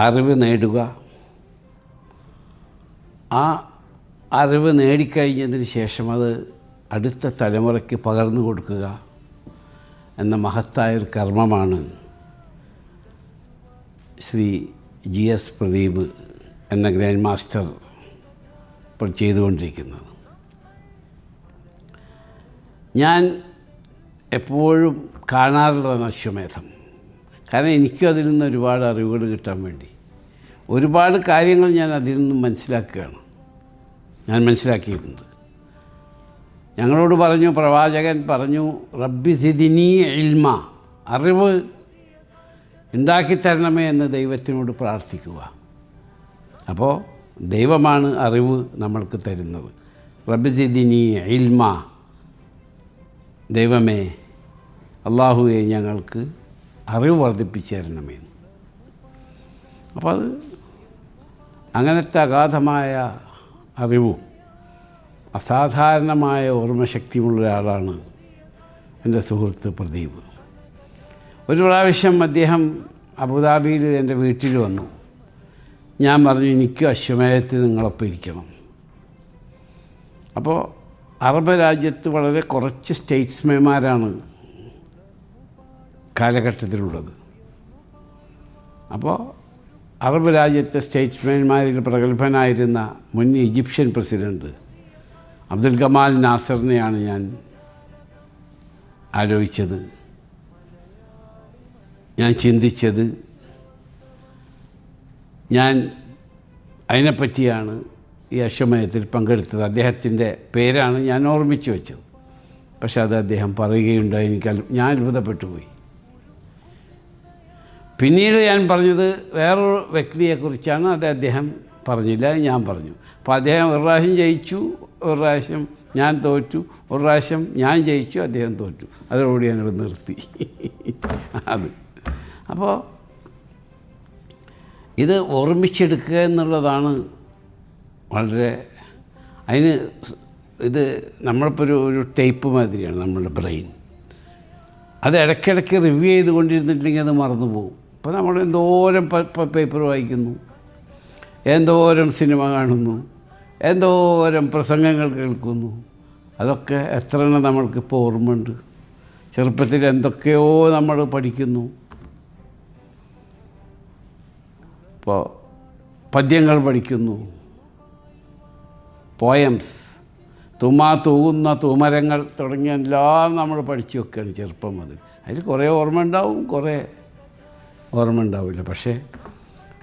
അറിവ് നേടുക, ആ അറിവ് നേടിക്കഴിഞ്ഞതിന് ശേഷം അത് അടുത്ത തലമുറയ്ക്ക് പകർന്നു കൊടുക്കുക എന്ന മഹത്തായൊരു കർമ്മമാണ് ശ്രീ GS പ്രദീപ് എന്ന ഗ്രാൻഡ് മാസ്റ്റർ ഇപ്പോൾ ചെയ്തുകൊണ്ടിരിക്കുന്നത്. ഞാൻ എപ്പോഴും കാണാറുള്ളതാണ് അശ്വമേധം. കാരണം എനിക്കും അതിൽ നിന്ന് ഒരുപാട് അറിവുകൾ കിട്ടാൻ വേണ്ടി ഒരുപാട് കാര്യങ്ങൾ ഞാൻ അതിൽ നിന്നും മനസ്സിലാക്കിയിട്ടുണ്ട്. ഞങ്ങളോട് പറഞ്ഞു, പ്രവാചകൻ പറഞ്ഞു, റബ്ബി സിദിനി ഇൽമ, അറിവ് ഉണ്ടാക്കിത്തരണമേ എന്ന് ദൈവത്തിനോട് പ്രാർത്ഥിക്കുക. അപ്പോൾ ദൈവമാണ് അറിവ് നമ്മൾക്ക് തരുന്നത്. റബ്ബി സിദിനി ഇൽമ, ദൈവമേ അള്ളാഹുവെ ഞങ്ങൾക്ക് അറിവ് വർദ്ധിപ്പിച്ചു തരണമേ. അപ്പോൾ അത് അങ്ങനത്തെ അഗാധമായ അറിവും അസാധാരണമായ ഓർമ്മശക്തിയുമുള്ള ഒരാളാണ് എൻ്റെ സുഹൃത്ത് പ്രദീപ്. ഒരു പ്രാവശ്യം അദ്ദേഹം അബുദാബിയിൽ എൻ്റെ വീട്ടിൽ വന്നു. ഞാൻ പറഞ്ഞു, എനിക്ക് അശ്വമേധത്തിൽ നിങ്ങളൊപ്പം ഇരിക്കണം. അപ്പോൾ അറബ് രാജ്യത്ത് വളരെ കുറച്ച് സ്റ്റേറ്റ്സ്മാൻമാരാണ് കാലഘട്ടത്തിലുള്ളത്. അപ്പോൾ അറബ് രാജ്യത്തെ സ്റ്റേറ്റ്സ്മാൻമാരിൽ പ്രഗത്ഭനായിരുന്ന മുൻ ഈജിപ്ഷ്യൻ പ്രസിഡൻറ്റ് അബ്ദുൽ ഗമാൽ നാസറിനെയാണ് ഞാൻ ആലോചിച്ചത്, ഞാൻ ചിന്തിച്ചത്. ഞാൻ അതിനെപ്പറ്റിയാണ് ഈ അശ്വമേധത്തിൽ പങ്കെടുത്തത്. അദ്ദേഹത്തിൻ്റെ പേരാണ് ഞാൻ ഓർമ്മിച്ച് വെച്ചത്. പക്ഷെ അത് അദ്ദേഹം പറയുകയുണ്ടായി. ഞാൻ അത്ഭുതപ്പെട്ടു പോയി. പിന്നീട് ഞാൻ പറഞ്ഞത് വേറൊരു വ്യക്തിയെക്കുറിച്ചാണ്. അത് അദ്ദേഹം പറഞ്ഞില്ല, ഞാൻ പറഞ്ഞു. അപ്പോൾ അദ്ദേഹം ഒരു പ്രാവശ്യം ജയിച്ചു, ഒരു പ്രാവശ്യം ഞാൻ തോറ്റു, ഒരു പ്രാവശ്യം ഞാൻ ജയിച്ചു, അദ്ദേഹം തോറ്റു. അതോടുകൂടി ഞാനിവിടെ നിർത്തി. അപ്പോൾ ഇത് ഓർമ്മിച്ചെടുക്കുക എന്നുള്ളതാണ് വളരെ, അതിന് ഇത് നമ്മളിപ്പോൾ ഒരു ടേപ്പ് മാതിരിയാണ് നമ്മളുടെ ബ്രെയിൻ. അത് ഇടയ്ക്കിടയ്ക്ക് റിവ്യൂ ചെയ്തുകൊണ്ടിരുന്നിട്ടില്ലെങ്കിൽ അത് മറന്നു പോകും. ഇപ്പോൾ നമ്മൾ എന്തോരം പേപ്പർ വായിക്കുന്നു, എന്തോരം സിനിമ കാണുന്നു, എന്തോരം പ്രസംഗങ്ങൾ കേൾക്കുന്നു. അതൊക്കെ എത്ര എണ്ണം നമ്മൾക്കിപ്പോൾ ഓർമ്മയുണ്ട്. ചെറുപ്പത്തിൽ എന്തൊക്കെയോ നമ്മൾ പഠിക്കുന്നു. ഇപ്പോൾ പദ്യങ്ങൾ പഠിക്കുന്നു, പോയംസ്, തൂങ്ങുന്ന തൂമരങ്ങൾ തുടങ്ങിയ എല്ലാം നമ്മൾ പഠിച്ചു വെക്കുകയാണ് ചെറുപ്പം മുതൽ. അതിൽ കുറേ ഓർമ്മ ഉണ്ടാവും, കുറേ ഓർമ്മ ഉണ്ടാവില്ല. പക്ഷേ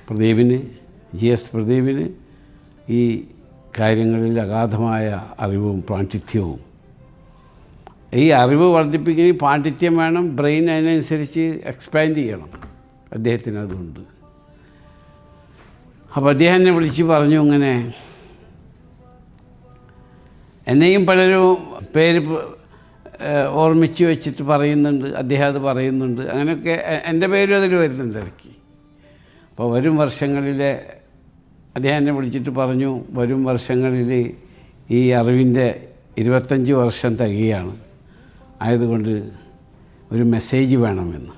പ്രദീപിന്, GS പ്രദീപിന് ഈ കാര്യങ്ങളിൽ അഗാധമായ അറിവും പാണ്ഡിത്യവും. ഈ അറിവ് വർദ്ധിപ്പിക്കുന്ന പാണ്ഡിത്യം വേണം, ബ്രെയിൻ അതിനനുസരിച്ച് എക്സ്പാൻഡ് ചെയ്യണം. അദ്ദേഹത്തിന് അതുണ്ട്. അപ്പോൾ അദ്ദേഹം എന്നെ വിളിച്ച് പറഞ്ഞു, ഇങ്ങനെ എന്നെയും പലരും പേര് ഓർമ്മിച്ച് വെച്ചിട്ട് പറയുന്നുണ്ട്, അദ്ദേഹം അത് പറയുന്നുണ്ട്. അങ്ങനെയൊക്കെ എൻ്റെ പേരും അതിൽ വരുന്നുണ്ട് ഇടയ്ക്ക്. അപ്പോൾ വരും വർഷങ്ങളിലെ അദ്ദേഹം എന്നെ വിളിച്ചിട്ട് പറഞ്ഞു, വരും വർഷങ്ങളിൽ ഈ അറിവിൻ്റെ 25 വർഷം തികയാണ്, ആയതുകൊണ്ട് ഒരു മെസ്സേജ് വേണമെന്ന്.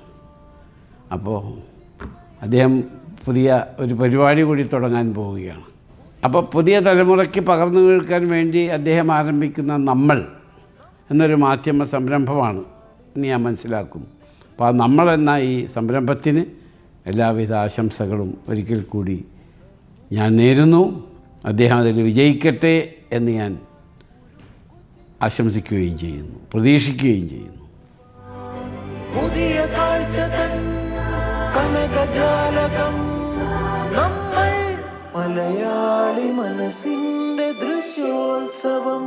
അപ്പോൾ അദ്ദേഹം പുതിയ ഒരു പരിപാടി കൂടി തുടങ്ങാൻ പോവുകയാണ്. അപ്പോൾ പുതിയ തലമുറയ്ക്ക് പകർന്നു കേൾക്കാൻ വേണ്ടി അദ്ദേഹം ആരംഭിക്കുന്ന നമ്മൾ എന്നൊരു മാധ്യമ സംരംഭമാണ് എന്ന് ഞാൻ മനസ്സിലാക്കുന്നു. അപ്പോൾ ആ നമ്മൾ എന്ന ഈ സംരംഭത്തിന് എല്ലാവിധ ആശംസകളും ഒരിക്കൽ കൂടി ഞാൻ നേരുന്നു. അദ്ദേഹം അതിൽ വിജയിക്കട്ടെ എന്ന് ഞാൻ ആശംസിക്കുകയും ചെയ്യുന്നു, പ്രതീക്ഷിക്കുകയും ചെയ്യുന്നു. പുതിയ കാഴ്ച തൻ കനകജാലകം, നമ്മൾ മലയാളി മനസ്സിൻ്റെ ദൃശ്യോത്സവം.